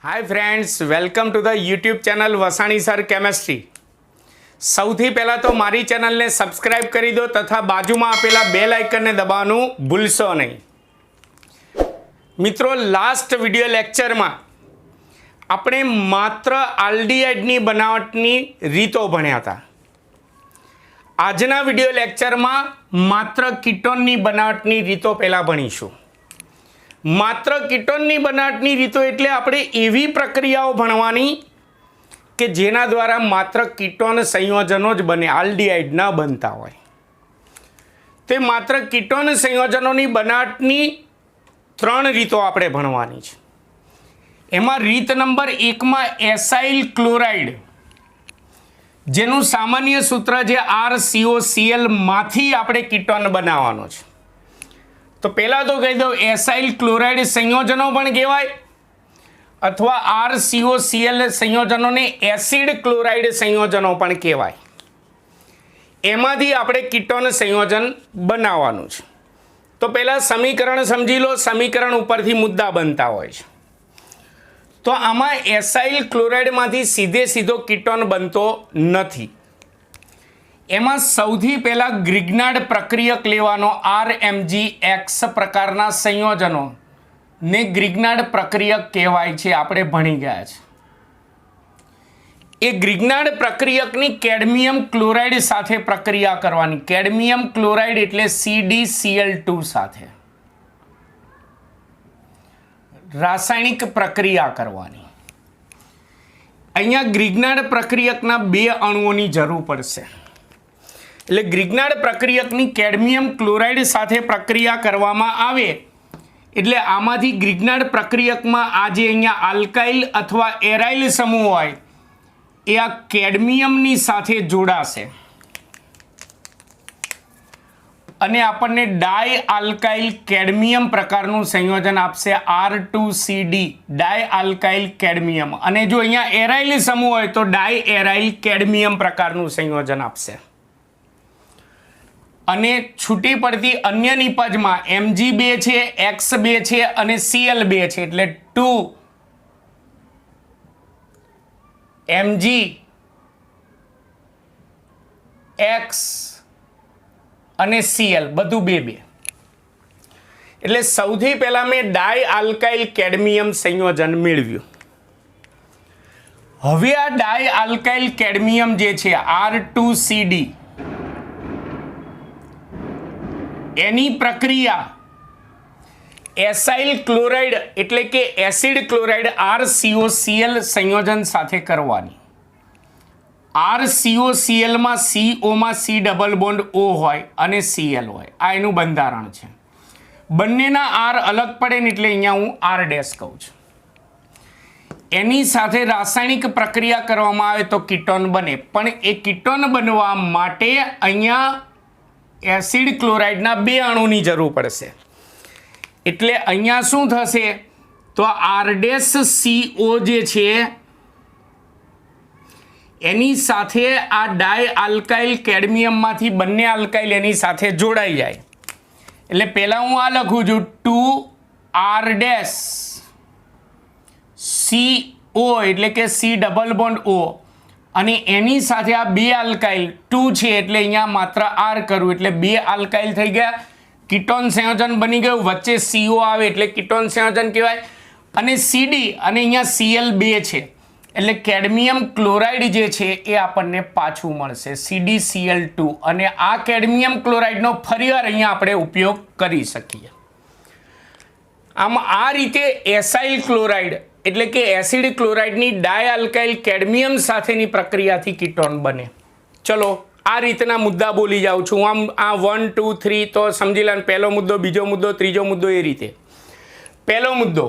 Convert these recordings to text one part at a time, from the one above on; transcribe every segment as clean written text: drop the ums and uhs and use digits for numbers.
Hi friends, welcome to the YouTube channel Vasani sir chemistry. सौथी पहला तो मारी चैनल ने सब्सक्राइब करी दो तथा बाजू में आपेला बेल आइकन ने दबाववानुं भूलशो नहीं। मित्रों, लास्ट विडियो लेक्चर में आपणे मात्र आल्डिहाइडनी बनावटनी रीतो भण्या हता। आजना विडियो लेक्चर में मात्र कीटोननी बनावटनी रीतो पहला भणीशुं। मात्र कीटोननी बनावटनी रीतो एटले आपणे एवी प्रक्रियाओ भणवानी के जेना द्वारा मात्र कीटोन संयोजनों ज बने, आल्डिहाइड न बनता होय। ते मात्र कीटोन संयोजनोनी बनावटनी 3 रीतो आपणे भणवानी छे। एमां रीत नंबर 1 में एसाइल क्लोराइड, जेनुं सामान्य सूत्र जे RCOCl मांथी आपणे कीटोन बनाववानो छे। तो पहला तो कही दो, एसाइल क्लोराइड संयोजनों पण कहेवाय अथवा RCOCl संयोजनों ने एसिड क्लोराइड संयोजनों पण कहेवाय। एमांथी आपणे कीटोन संयोजन बनाववानुं छे। तो पहला समीकरण समझी लो, समीकरण उपरथी मुद्दा बनता होय छे। तो आमां एसाइल क्लोराइड मांथी सीधे सीधो कीटोन बनतो नथी। एमां सौथी पहला ग्रिग्नार्ड प्रक्रियक लेवानो RMGX प्रकारना संयोजनों ने ग्रिग्नार्ड प्रक्रियक कहेवाय छे। आपणे भणी गया छे। ए ग्रिग्नार्ड प्रक्रियकनी केडमियम क्लोराइड साथे प्रक्रिया करवानी। केडमियम क्लोराइड एटले CdCl2 साथे रासायनिक प्रक्रिया करवानी। अहींया ग्रिग्नार्ड प्रक्रियकना 2 अणुओनी जरूर पड़शे। એટલે ગ્રિગ્નાર્ડ પ્રક્રિયકની કેડમિયમ ક્લોરાઇડ સાથે પ્રક્રિયા કરવામાં આવે એટલે આમાંથી ગ્રિગ્નાર્ડ પ્રક્રિયકમાં આ જે અહીંયા આલ્કાઇલ અથવા એરાઇલ સમૂહ હોય એ આ કેડમિયમની સાથે જોડાશે અને આપણને ડાય આલ્કાઇલ કેડમિયમ પ્રકારનું સંયોજન આપશે R2CD, ડાય આલ્કાઇલ કેડમિયમ। અને જો અહીંયા એરાઇલ સમૂહ હોય તો ડાય એરાઇલ કેડમિયમ પ્રકારનું સંયોજન આપશે। અને છૂટી પડતી અન્ય નિપજમાં Mg2 છે, X2 છે અને Cl2 છે, એટલે 2 Mg X અને Cl બધું 2 એટલે સૌથી પહેલા મેં ડાય આલ્કાઇલ કેડમિયમ સંયોજન મેળવ્યું। હવે આ ડાય આલ્કાઇલ કેડમિયમ જે છે R2CD एनी प्रक्रिया एसाइल क्लोराइड एटले के एसिड क्लोराइड RCOCl संयोजन साथे करवानी। RCOCl में CO में C डबल बॉन्ड O होय अने Cl होय। आ एनुं बंधारण छे। बंनेना R अलग पड़े ने एटले अहींया हूँ R डैश कहूं छुं। एनी साथे रासायनिक प्रक्रिया करवामां आवे तो कीटोन बने, पण ए कीटोन बनवा माटे अहींया एसिड क्लोराइड ना 2 अणुनी जरूर पड़शे। एटले अहींया शुं थशे तो R-CO जे छे एनी साथे आ डाय आल्काइल केडमियम मांथी बंने आल्काइल एनी साथे जोड़ाई जाय। एटले पहेला हूँ आ लखुं छुं 2R-CO एटले के C डबल बॉन्ड O અને એની સાથે આ 2 આલ્કાઇલ 2 છે એટલે અહીંયા માત્ર R કરું એટલે 2 આલ્કાઇલ થઈ ગયા। કીટોન સંયોજન બની ગયું, વચ્ચે CO આવે એટલે કીટોન સંયોજન કહેવાય। અને CD અને અહીંયા Cl2 છે એટલે કેડમિયમ ક્લોરાઇડ જે છે એ આપણને પાછું મળશે CdCl2 અને આ કેડમિયમ ક્લોરાઇડનો ફરીવાર અહીંયા આપણે ઉપયોગ કરી શકીએ। આમ આ રીતે એસાઇલ ક્લોરાઇડ એટલે કે એસિડ ક્લોરાઇડની ડાય આલ્કાઇલ કેડમિયમ સાથેની પ્રક્રિયાથી કીટોન બને। ચલો આ રીતના મુદ્દા બોલી જાઉં છું। આમ આ 1 2 3 તો સમજી લો। પહેલો મુદ્દો, બીજો મુદ્દો, ત્રીજો મુદ્દો એ રીતે। પહેલો મુદ્દો,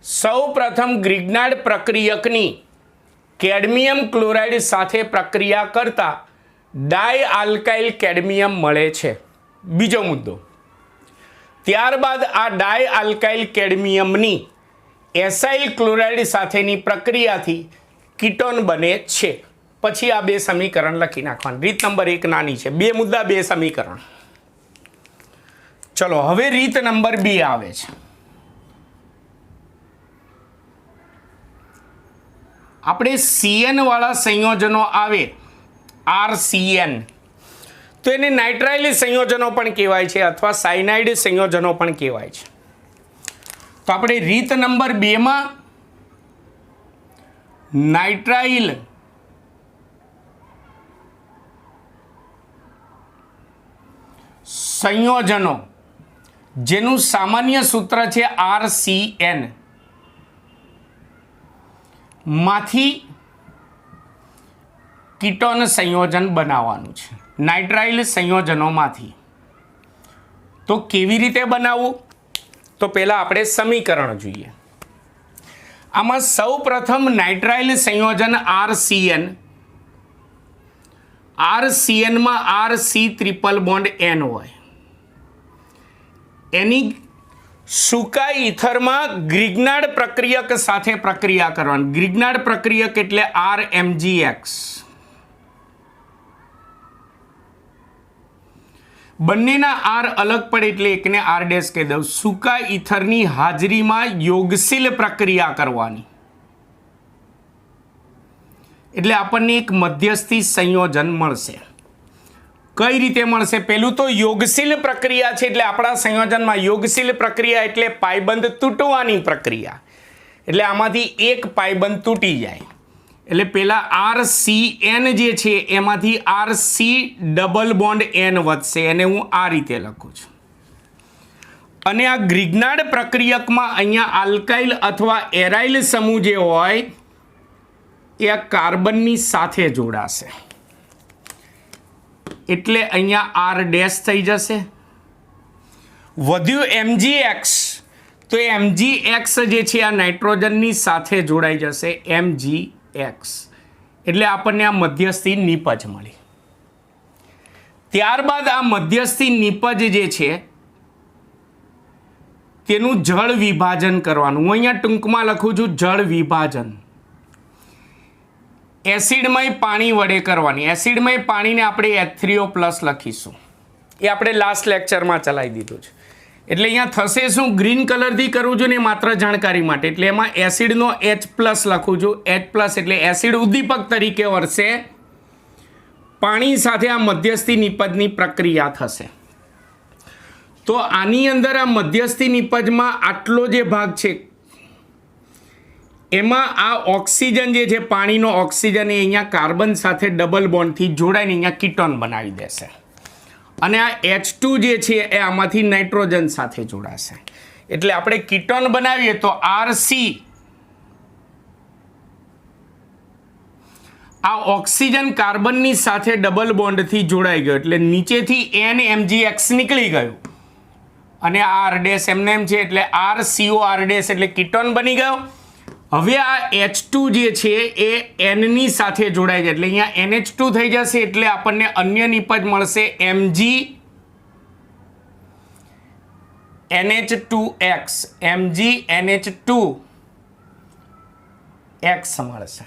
સૌ પ્રથમ ગ્રિગ્નાર્ડ પ્રક્રિયકની કેડમિયમ ક્લોરાઇડ સાથે પ્રક્રિયા કરતા ડાય આલ્કાઇલ કેડમિયમ મળે છે। બીજો મુદ્દો, ત્યારબાદ આ ડાય આલ્કાઇલ કેડમિયમની एसाइल क्लोराइड साथेनी प्रक्रियाथी कीटोन बने छे। पछी आ 2 समीकरण लखी नाखवाना। रीत नंबर 1 नानी छे, 2 मुद्दा 2 समीकरण। चलो हवे रीत नंबर 2 आवे छे। આપણે CN વાળા સંયોજનો આવે RCN તો એને નાઇટ્રાઇલ સંયોજનો પણ કહેવાય છે અથવા સાયનાઇડ સંયોજનો પણ કહેવાય છે. તો આપણે રીત નંબર 2 માં નાઇટ્રાઇલ સંયોજનો જેનું સામાન્ય સૂત્ર છે RCN માંથી કીટોન સંયોજન બનાવવાનું છે નાઇટ્રાઇલ સંયોજનોમાંથી. તો કેવી રીતે બનાવવું? તો પહેલાં આપણે સમીકરણ જોઈએ. આમાં સૌ પ્રથમ નાઇટ્રાઇલ સંયોજન RCN માં RC ટ્રિપલ બોન્ડ N હોય. એની સૂકા ઇથરમાં ગ્રિગ્નાર્ડ પ્રક્રિયક સાથે પ્રક્રિયા કરવાની. ગ્રિગ્નાર્ડ પ્રક્રિયક એટલે RMGX. બંનેના R અલગ પડે એટલે એકને R ડેશ કહી દઉં. સૂકા ઇથરની હાજરીમાં યોગશીલ પ્રક્રિયા કરવાની એટલે આપણને એક મધ્યસ્થી સંયોજન મળશે. કઈ રીતે મળશે? પહેલું તો યોગશીલ પ્રક્રિયા છે એટલે આપણા સંયોજનમાં યોગશીલ પ્રક્રિયા એટલે પાયબંધ તૂટવાની પ્રક્રિયા. એટલે આમાંથી એક પાયબંધ તૂટી જાય એટલે પહેલા RCN જે છે એમાંથી RC ડબલ બોન્ડ N વધશે. એને હું આ રીતે લખું છું. અને આ ગ્રિગ્નાર્ડ પ્રક્રિયકમાં અહીંયા આલ્કાઇલ અથવા એરાઇલ સમૂહ જે હોય એ આ કાર્બનની સાથે જોડાશે એટલે અહીંયા R ડેશ થઈ જશે. વધ્યું MgX તો MgX જે છે આ નાઇટ્રોજનની સાથે જોડાઈ જશે MgX એટલે આપણને આ મધ્યસ્થી નિપજ મળી. ત્યારબાદ આ મધ્યસ્થી નિપજ જે છે તેનું જળ વિભાજન કરવાનું. હું અહીંયા ટૂંકમાં લખું છું જળ વિભાજન. એસિડમય પાણી વડે કરવાની. એસિડમય પાણીને આપણે H3O+ લખીશું. એ આપણે લાસ્ટ લેક્ચરમાં ચલાવી દીધું છે. એટલે અહીંયા થશે શું? ગ્રીન કલરથી કરું છું ને માત્ર જાણકારી માટે. એટલે એમાં એસિડનો H+ લખું છું. H+ એટલે એસિડ ઉદ્દીપક તરીકે વર્તે. પાણી સાથે આ મધ્યસ્થી નિપજની પ્રક્રિયા થશે. તો આની અંદર આ મધ્યસ્થી નિપજમાં આટલો જે ભાગ છે એમાં આ ઓક્સિજન જે છે પાણીનો ઓક્સિજન એ અહીંયા કાર્બન સાથે ડબલ બોન્ડથી જોડાઈને અહીંયા કીટોન બનાવી દેશે. અને આ H2 જે છે એ આમાંથી નાઇટ્રોજન સાથે જોડાશે. એટલે આપણે કીટોન બનાવીએ તો RC આ ઓક્સિજન કાર્બનની સાથે ડબલ બોન્ડથી જોડાઈ ગયો એટલે નીચેથી NMgX નીકળી ગયું અને R ડેશ એમને એમ છે એટલે RCOR ડેશ એટલે કીટોન બની ગયો. હવે આ H2 જે છે એ N ની સાથે જોડાય છે એટલે અહીંયા NH2 થઈ જશે એટલે આપણને અન્ય નિપજ મળશે MgNH2X MgNH2X મળશે.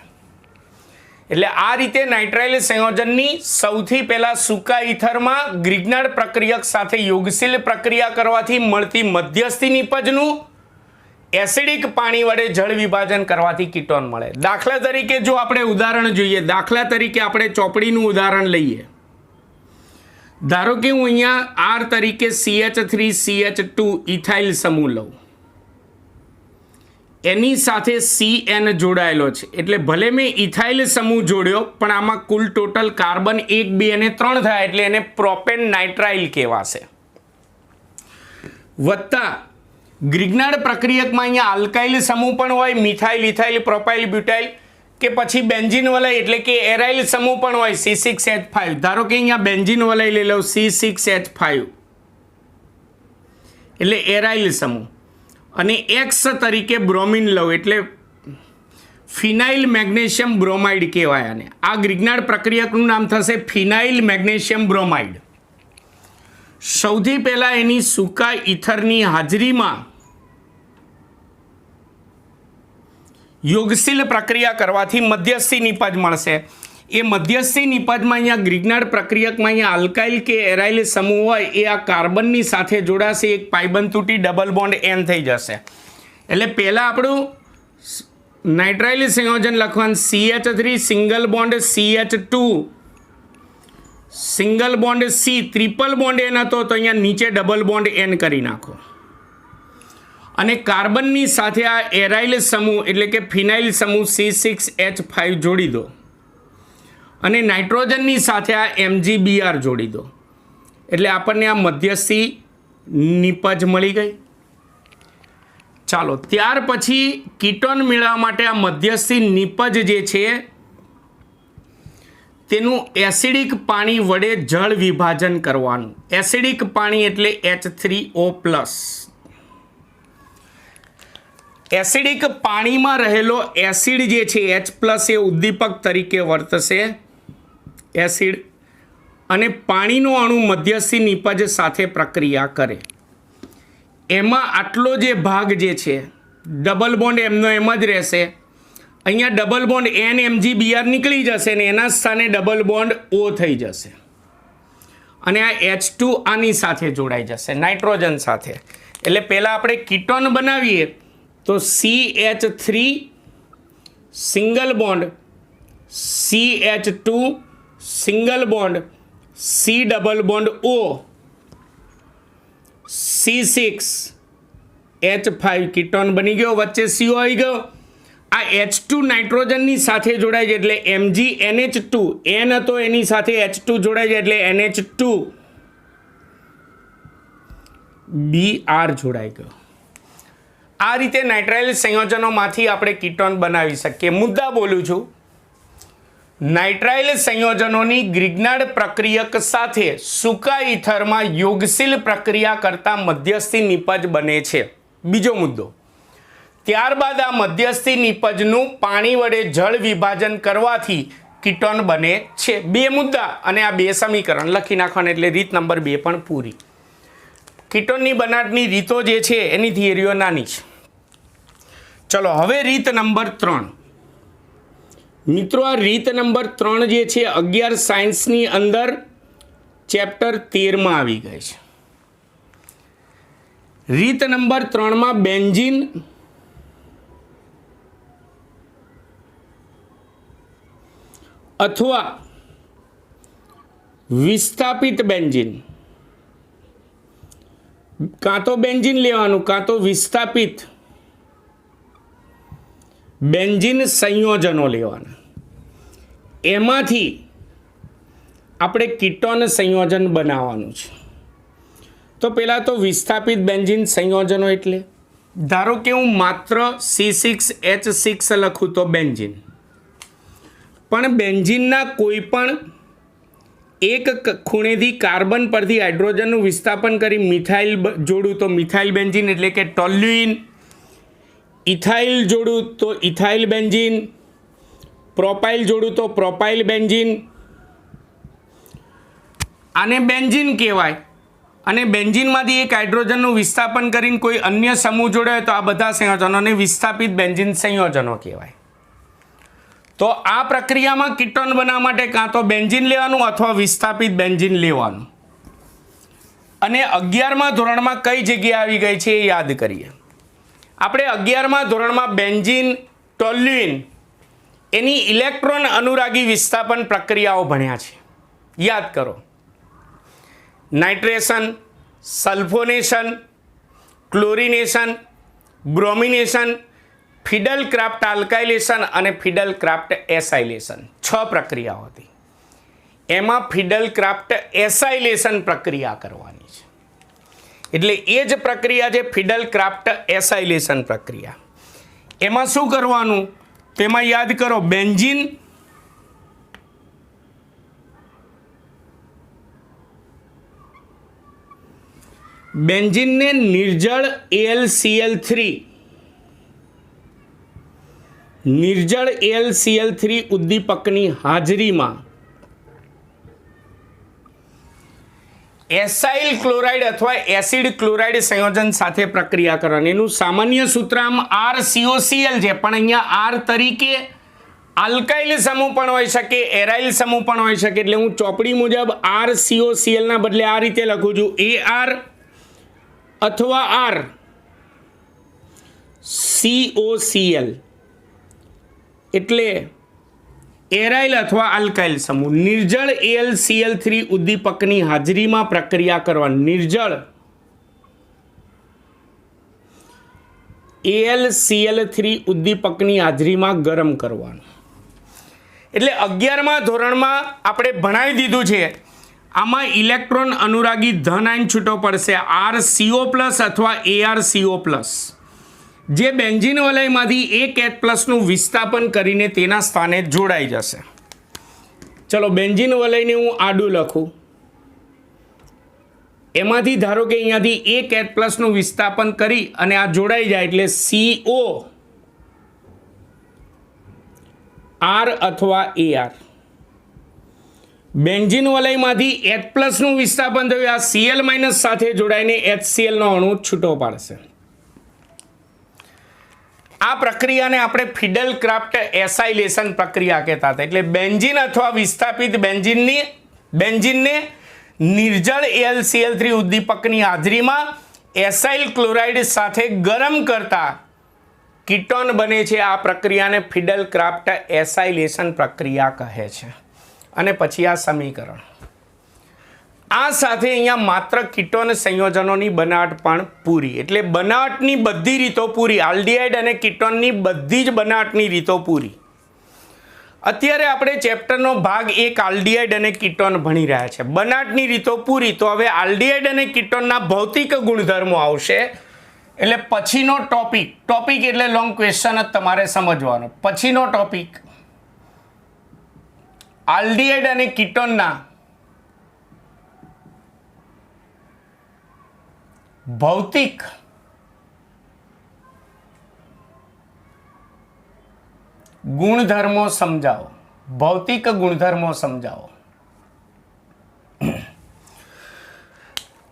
એટલે આ રીતે નાઇટ્રાઇલ સંયોજનની સૌથી પહેલા સૂકા ઇથરમાં ગ્રિગ્નાર્ડ પ્રક્રિયક સાથે યોગશીલ પ્રક્રિયા કરવાથી મળતી મધ્યસ્થી નિપજનું એસિડિક પાણી વડે જળ વિભાજન કરવાથી કીટોન મળે. દાખલા તરીકે જો આપણે ઉદાહરણ જોઈએ, દાખલા તરીકે આપણે ચોપડીનું ઉદાહરણ લઈએ. ધારો કે હું અહીંયા R તરીકે CH3CH2 ઇથાઇલ સમૂહ લઉં. એની સાથે CN જોડાયેલો છે એટલે ભલે મેં ઇથાઇલ સમૂહ જોડ્યો પણ આમાં કુલ ટોટલ કાર્બન 1 2 અને 3 થાય એટલે એને પ્રોપેન નાઇટ્રાઇલ કહેવાશે. વત્તા ગ્રિગ્નાર્ડ પ્રક્રિયકમાં અહીંયા આલ્કાઇલ સમૂહ પણ હોય, મિથાઇલ ઇથાઇલ પ્રોપાઇલ બ્યુટાઇલ કે પછી બેન્ઝીન વલય એટલે કે એરાઇલ સમૂહ પણ હોય C6H5. ધારો કે અહીંયા બેન્ઝીન વલય લઈ લઉં C6H5 એટલે એરાઇલ સમૂહ અને X તરીકે બ્રોમિન લઉં એટલે ફિનાઇલ મેગ્નેશિયમ બ્રોમાઇડ કહેવાય. આને આ ગ્રિગ્નાર્ડ પ્રક્રિયકનું નામ થશે ફિનાઇલ મેગ્નેશિયમ બ્રોમાઇડ. સૌથી પહેલાં એની સૂકા ઇથરની હાજરીમાં યોગશીલ પ્રક્રિયા કરવાથી મધ્યસ્થી નિપજ મળશે. એ મધ્યસ્થી નિપજમાં અહીંયા ગ્રિગ્નાર્ડ પ્રક્રિયકમાં અહીંયા આલ્કાઇલ કે એરાઇલ સમૂહ હોય એ આ કાર્બનની સાથે જોડાશે. એક પાયબંધ તૂટી ડબલ બોન્ડ N થઈ જશે. એટલે પહેલાં આપણું નાઇટ્રાઇલ સંયોજન લખવાનું CH3 single bond CH2 single bond C triple bond N હતો તો અહીંયા નીચે ડબલ બોન્ડ N કરી નાખો અને કાર્બનની સાથે આ એરાઇલ સમૂહ એટલે કે ફિનાઇલ સમૂહ C6H5 જોડી દો અને નાઇટ્રોજનની સાથે આ MgBr જોડી દો એટલે આપણને આ મધ્યસ્થી નિપજ મળી ગઈ. ચાલો ત્યાર પછી કીટોન મેળવવા માટે આ મધ્યસ્થી નિપજ જે છે તેનું એસિડિક પાણી વડે જળ વિભાજન કરવાનું. એસિડિક પાણી એટલે H3O+. એસિડિક પાણીમાં રહેલો એસિડ જે છે H+ એ ઉદ્દીપક તરીકે વર્તશે એસિડ અને પાણીનો અણુ મધ્યસ્થી નિપજ સાથે પ્રક્રિયા કરે. એમાં આટલો જે ભાગ જે છે ડબલ બોન્ડ એમનો એમ જ રહેશે. અહીંયા ડબલ બોન્ડ NMgBr નીકળી જશે ને એના સ્થાને ડબલ બોન્ડ O થઈ જશે અને આ H2 આની સાથે જોડાઈ જશે નાઇટ્રોજન સાથે. એટલે પહેલાં આપણે કીટોન બનાવીએ તો CH3 single bond CH2 single bond C double bond O C6H5 ketone બની ગયો, વચ્ચે CO આવી ગયો. આ H2 નાઇટ્રોજનની સાથે જોડાય છે એટલે MgNH2 N હતો એની સાથે H2 જોડાય છે એટલે NH2 Br જોડાઈ ગયો. આ રીતે નાઇટ્રાઇલ સંયોજનોમાંથી આપણે કીટોન બનાવી શકીએ. મુદ્દા બોલું છું, નાઇટ્રાઇલ સંયોજનોની ગ્રિગ્નાર્ડ પ્રક્રિયક સાથે સૂકા ઇથરમાં યોગશીલ પ્રક્રિયા કરતા મધ્યસ્થી નિપજ બને છે. બીજો મુદ્દો, ત્યારબાદ આ મધ્યસ્થી નિપજનું પાણી વડે જળ વિભાજન કરવાથી કીટોન બને છે. બે મુદ્દા અને આ બે સમીકરણ લખી નાખવાના એટલે રીત નંબર 2 પણ પૂરી. કીટોનની બનાવટની રીતો જે છે એની થિયરીઓ નાની છે. ચલો હવે રીત નંબર 3. મિત્રો આ રીત નંબર 3 જે છે 11 સાયન્સની અંદર ચેપ્ટર 13માં આવી ગઈ છે. રીત નંબર 3માં બેન્ઝીન અથવા વિસ્થાપિત બેન્ઝીન, કાં તો બેન્ઝીન લેવાનું કાં તો વિસ્થાપિત બેન્ઝીન સંયોજનો લેવાના. એમાંથી આપણે કીટોન સંયોજન બનાવવાનું છે. તો પહેલાં તો વિસ્થાપિત બેન્ઝીન સંયોજનો એટલે ધારો કે હું માત્ર C6H6 લખું તો બેન્ઝીન, પણ બેન્ઝીનના કોઈ પણ એક ખૂણેથી કાર્બન પરથી હાઇડ્રોજનનું વિસ્થાપન કરી મિથાઇલ જોડું તો મિથાઇલ બેન્ઝીન એટલે કે ટોલ્યુઇન, ઇથાઇલ જોડું તો ઇથાઇલ બેન્ઝીન, પ્રોપાઇલ જોડું તો પ્રોપાઇલ બેન્ઝીન. આને બેન્ઝીન કહેવાય. અને બેન્ઝીનમાંથી એક હાઇડ્રોજનનું વિસ્થાપન કરીને કોઈ અન્ય સમૂહ જોડાય તો આ બધા સંયોજનોને વિસ્થાપિત બેન્ઝીન સંયોજનો કહેવાય. તો આ પ્રક્રિયામાં કીટોન બનાવવા માટે કાં તો બેન્ઝીન લેવાનું અથવા વિસ્થાપિત બેન્ઝીન લેવાનું. અને 11મા ધોરણમાં કઈ જગ્યાએ આવી ગઈ છે એ યાદ કરીએ. આપણે 11મા ધોરણમાં બેન્ઝીન, ટોલ્યુઇન એની ઇલેક્ટ્રોન અનુરાગી વિસ્થાપન પ્રક્રિયાઓ ભણ્યા છે. યાદ કરો, nitration, sulphonation, chlorination, bromination, Friedel Crafts alkylation અને ફિડલ ક્રાફ્ટ એસાઇલેશન 6 પ્રક્રિયાઓ હતી. એમાં ફિડલ ક્રાફ્ટ એસાઇલેશન પ્રક્રિયા કરવાની છે. એટલે એ જ પ્રક્રિયા છે ફિડલ ક્રાફ્ટ એસાઇલેશન પ્રક્રિયા. એમાં શું કરવાનું તેમાં યાદ કરો, બેન્ઝીન બેન્ઝીનને નિર્જળ AlCl3 ઉદ્દીપકની હાજરીમાં એસાઇલ ક્લોરાઇડ અથવા એસિડ ક્લોરાઇડ સંયોજન સાથે પ્રક્રિયા કરવાની. એનું સામાન્ય સૂત્ર આમ RCOCl છે, પણ અહીંયા R તરીકે આલ્કાઇલ સમૂહ પણ હોઈ શકે, એરાઇલ સમૂહ પણ હોઈ શકે. એટલે હું ચોપડી મુજબ RCOCl ના બદલે આ રીતે લખું છું, AR અથવા RCOCl. એટલે એરાઇલ અથવા આલ્કાઇલ સમૂહ નિર્જળ AlCl3 ઉદ્દીપકની હાજરીમાં પ્રક્રિયા કરવાની. નિર્જળ AlCl3 ઉદ્દીપકની હાજરીમાં ગરમ કરવાનું. એટલે 11મા ધોરણમાં આપણે ભણાવી દીધું છે. આમાં ઇલેક્ટ્રોન અનુરાગી ધન આયન છૂટો પડશે RCO+ અથવા ArCO+, જે બેન્ઝીન વલયમાંથી એક H+ નું વિસ્થાપન કરીને તેના સ્થાને જોડાઈ જશે. ચલો બેન્ઝીન વલયને હું આડું લખું. એમાંથી ધારો કે અહીંયાથી એક H+ નું વિસ્થાપન કરી અને આ જોડાઈ જાય એટલે CO R અથવા AR. બેન્ઝીન વલયમાંથી H+ નું વિસ્થાપન થયું, આ Cl- સાથે જોડાઈને HCl નો અણુ છૂટો પાડશે. આ પ્રક્રિયાને આપણે ફિડલ ક્રાફ્ટ એસાઇલેશન પ્રક્રિયા કહેતા હતા. એટલે બેન્ઝીન અથવા વિસ્થાપિત બેન્ઝીનને નિર્જળ AlCl3 ઉદ્દીપકની હાજરીમાં એસાઇલ ક્લોરાઇડ સાથે ગરમ કરતા કીટોન બને છે. આ પ્રક્રિયાને ફિડલ ક્રાફ્ટ એસાઇલેશન પ્રક્રિયા કહે છે. અને પછી આ સમીકરણ. આ સાથે અહીંયા માત્ર કીટોન સંયોજનોની બનાવટ પણ પૂરી. એટલે બનાવટની બધી રીતો પૂરી. આલ્ડીહાઇડ અને કીટોનની બધી જ બનાવટની રીતો પૂરી. અત્યારે આપણે ચેપ્ટરનો ભાગ 1 આલ્ડીહાઇડ અને કીટોન ભણી રહ્યા છે. બનાવટની રીતો પૂરી. તો હવે આલ્ડીહાઇડ અને કીટોનના ભૌતિક ગુણધર્મો આવશે. એટલે પછીનો ટોપિક એટલે લોંગ ક્વેશ્ચન જ તમારે સમજવાનો. પછીનો ટોપિક આલ્ડીહાઇડ અને કીટોનના ભૌતિક ગુણધર્મો સમજાવો. ભૌતિક ગુણધર્મો સમજાવો.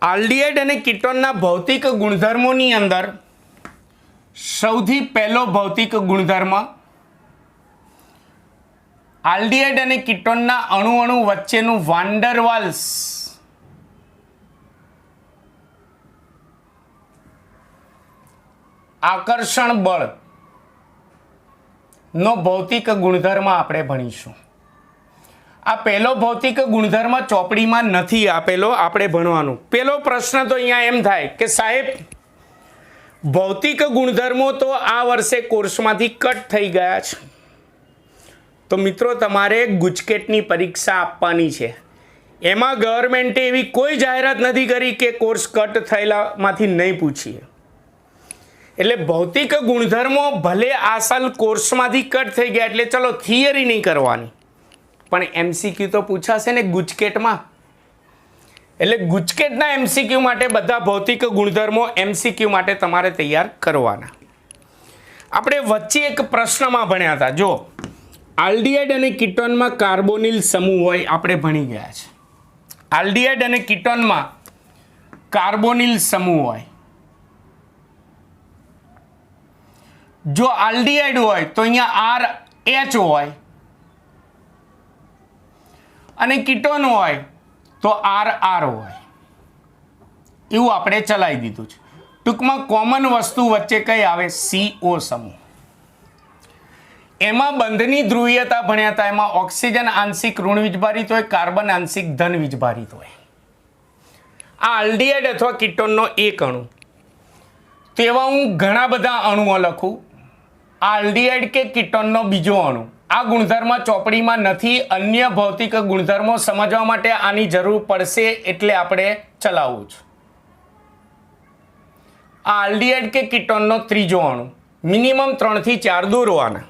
આલ્ડીહાઇડ અને કીટોનના ભૌતિક ગુણધર્મોની અંદર સૌથી પહેલો ભૌતિક ગુણધર્મ આલ્ડીહાઇડ અને કીટોનના અણુ વચ્ચેનું વાન ડર વાલ્સ આકર્ષણ બળ નો ભૌતિક ગુણધર્મ આપણે ભણીશું. આ પહેલો ભૌતિક ગુણધર્મ ચોપડીમાં નથી આપેલો, આપણે ભણવાનું. પહેલો પ્રશ્ન તો અહીંયા એમ થાય કે સાહેબ ભૌતિક ગુણધર્મો તો આ વર્ષે કોર્સમાંથી કટ થઈ ગયા છે. તો મિત્રો તમારે ગુજકેટની પરીક્ષા આપવાની છે. એમાં ગવર્મેન્ટે એવી કોઈ જાહેરાત નથી કરી કે કોર્સ કટ થયેલામાંથી નહીં પૂછીએ. એટલે ભૌતિક ગુણધર્મો ભલે આસલ કોર્સમાંથી કટ થઈ ગયા એટલે ચલો થિયરી નહીં કરવાની, પણ MCQ તો પૂછાશે ને ગુજકેટમાં. એટલે ગુજકેટના MCQ માટે બધા ભૌતિક ગુણધર્મો MCQ માટે તમારે તૈયાર કરવાના. આપણે વચ્ચે એક પ્રશ્નમાં ભણ્યા હતા. જો આલ્ડીહાઇડ અને કીટોનમાં કાર્બોનિલ સમૂહ હોય, આપણે ભણી ગયા છે. આલ્ડીહાઇડ અને કીટોનમાં કાર્બોનિલ સમૂહ હોય. જો આલ્ડીહાઇડ હોય તો અહીંયા RH હોય અને કીટોન હોય તો RR હોય. એવું આપણે ચલાવી દીધું છે. ટૂંકમાં કોમન વસ્તુ વચ્ચે કઈ આવે? CO સમૂહ. એમાં બંધની ધ્રુવીયતા ભણ્યા હતા. એમાં ઓક્સિજન આંશિક ઋણ વીજભારિત હોય, કાર્બન આંશિક ધન વીજભારિત હોય. આ આલ્ડીહાઇડ અથવા કીટોનનો એક અણુ. તેવા હું ઘણા બધા અણુઓ લખું. આલ્ડીહાઇડ કે કીટોનનો બીજો અણુ. આ ગુણધર્મ ચોપડીમાં નથી. અન્ય ભૌતિક ગુણધર્મો સમજવા માટે આની જરૂર પડશે એટલે આપણે ચલાવવું છે. આ આલ્ડીહાઇડ કે કીટોનનો ત્રીજો અણુ. મિનિમમ 3 થી 4 દોરવાના.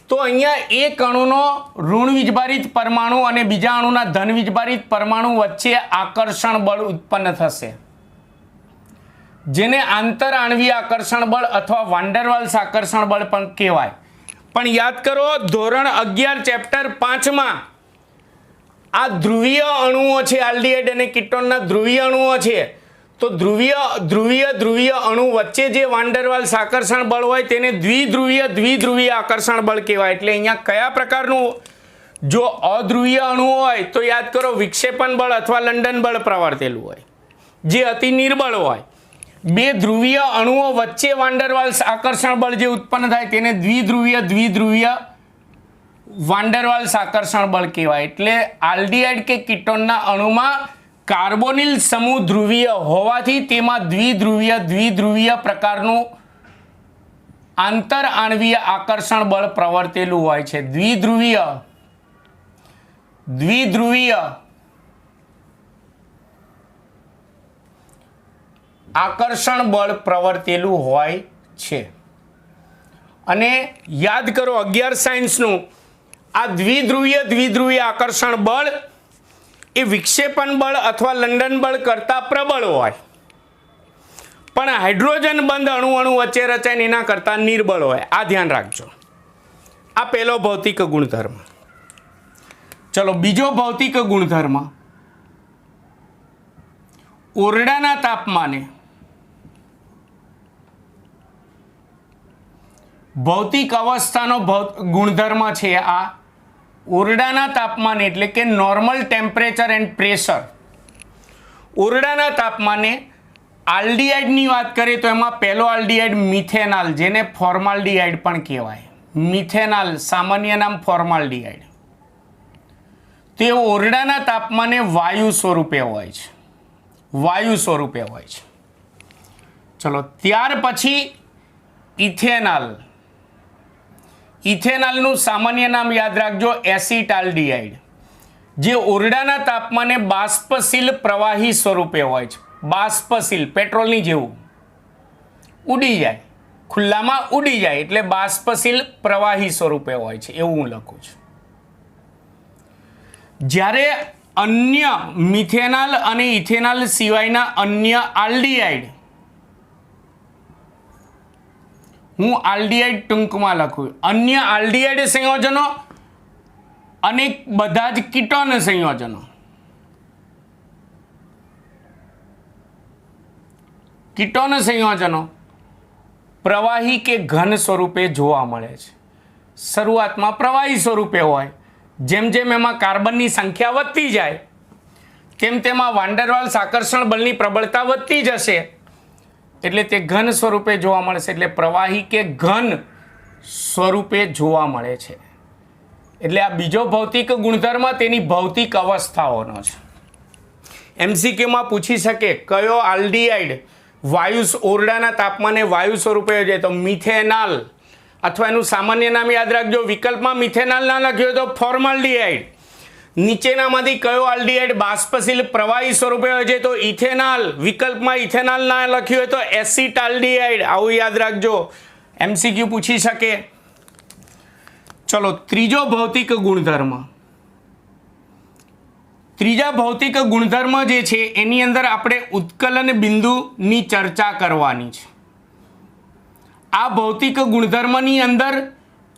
તો અહીંયા એક અણુનો ઋણ વીજભારિત પરમાણુ અને બીજા અણુના ધન વીજભારિત પરમાણુ વચ્ચે આકર્ષણ બળ ઉત્પન્ન થશે, જેને આંતર આણ્વીય આકર્ષણ બળ અથવા વાન ડર વાલ્સ આકર્ષણ બળ પણ કહેવાય. પણ યાદ કરો, ધોરણ 11 ચેપ્ટર 5માં આ ધ્રુવીય અણુઓ છે. આલ્ડીહાઇડ અને કીટોનના ધ્રુવીય અણુઓ છે. તો ધ્રુવીય અણુ વચ્ચે જે વાન ડર વાલ્સ આકર્ષણ બળ હોય તેને દ્વિધ્રુવીય આકર્ષણ બળ કહેવાય. એટલે અહીંયા કયા પ્રકારનું? જો અધ્રુવીય અણુ હોય તો યાદ કરો વિક્ષેપણ બળ અથવા લંડન બળ પ્રવર્તેલું હોય, જે અતિ નિર્બળ હોય. બે ધ્રુવીય અણુઓ વચ્ચે વાન્ડરવાલ્સ આકર્ષણ બળ જે ઉત્પન્ન થાય તેને દ્વિધ્રુવીય વાન્ડરવાલ્સ આકર્ષણ બળ કહેવાય. એટલે આલ્ડીહાઇડ કે કીટોનના અણુમાં કાર્બોનિલ સમૂહ ધ્રુવીય હોવાથી તેમાં દ્વિધ્રુવીય પ્રકારનું આંતર આણ્વીય આકર્ષણ બળ પ્રવર્તેલું હોય છે. દ્વિધ્રુવીય આકર્ષણ બળ પ્રવર્તેલું હોય છે. અને યાદ કરો 11 સાયન્સનું આ દ્વિધ્રુવીય આકર્ષણ બળ એ વિક્ષેપણ બળ અથવા લંડન બળ કરતાં પ્રબળ હોય, પણ હાઇડ્રોજન બંધ અણુ વચ્ચે રચાય એના કરતાં નિર્બળ હોય. આ ધ્યાન રાખજો. આ પહેલો ભૌતિક ગુણધર્મ. ચલો બીજો ભૌતિક ગુણધર્મ, ઓરડાના તાપમાને ભૌતિક અવસ્થાનો ગુણધર્મ છે. આ ઓરડાના તાપમાને એટલે કે નોર્મલ ટેમ્પરેચર એન્ડ પ્રેશર. ઓરડાના તાપમાને આલ્ડીહાઇડની વાત કરીએ તો એમાં પહેલો આલ્ડીહાઇડ મિથેનાલ, જેને ફોર્માલ્ડીહાઇડ પણ કહેવાય. મિથેનાલ સામાન્ય નામ ફોર્માલ્ડીહાઇડ. તે ઓરડાના તાપમાને વાયુ સ્વરૂપે હોય છે. ચલો ત્યાર પછી ઇથેનાલ. ઇથેનાલનું સામાન્ય નામ યાદ રાખજો, એસિટાલ્ડીહાઇડ, જે ઓરડાના તાપમાને બાષ્પશીલ પ્રવાહી સ્વરૂપે હોય છે. બાષ્પશીલ, પેટ્રોલની જેવું ઉડી જાય, ખુલ્લામાં ઉડી જાય, એટલે બાષ્પશીલ પ્રવાહી સ્વરૂપે હોય છે, એવું હું લખું છું. જ્યારે અન્ય મિથેનાલ અને ઇથેનાલ સિવાયના અન્ય આલ્ડીહાઇડ, હું આલ્ડીહાઇડ ટૂંકમાં લખું, અન્ય આલ્ડીહાઇડ સંયોજનો અને બધા જ કીટોન સંયોજનો પ્રવાહી કે ઘન સ્વરૂપે જોવા મળે છે. શરૂઆતમાં પ્રવાહી સ્વરૂપે હોય, જેમ જેમ એમાં કાર્બનની સંખ્યા વધતી જાય તેમ તેમાં વાન્ડરવાલ્સ આકર્ષણ બળની પ્રબળતા વધતી જશે, એટલે તે ઘન સ્વરૂપે જોવા મળશે. એટલે પ્રવાહી કે ઘન સ્વરૂપે જોવા મળે છે. એટલે આ બીજો ભૌતિક ગુણધર્મ તેની ભૌતિક અવસ્થાઓનો છે. MCQમાં પૂછી શકે કયો આલ્ડીહાઇડ ઓરડાના તાપમાને વાયુ સ્વરૂપે હોય છે, તો મિથેનાલ, અથવા એનું સામાન્ય નામ યાદ રાખજો. વિકલ્પમાં મિથેનાલ ના લખ્યું હોય તો ફોર્માલ્ડીહાઇડ. નીચેનામાંથી કયો આલ્ડીહાઇડ બાષ્પશીલ પ્રવાહી સ્વરૂપે હોય છે, તો ઇથેનાલ. વિકલ્પમાં ઇથેનાલ ના લખ્યું હોય તો એસિટાલ્ડીહાઇડ. આવું યાદ રાખજો, MCQ પૂછી શકે. ચલો ત્રીજો ભૌતિક ગુણધર્મ. ત્રીજા ભૌતિક ગુણધર્મ જે છે એની અંદર આપણે ઉત્કલન બિંદુની ચર્ચા કરવાની છે. આ ભૌતિક ગુણધર્મની અંદર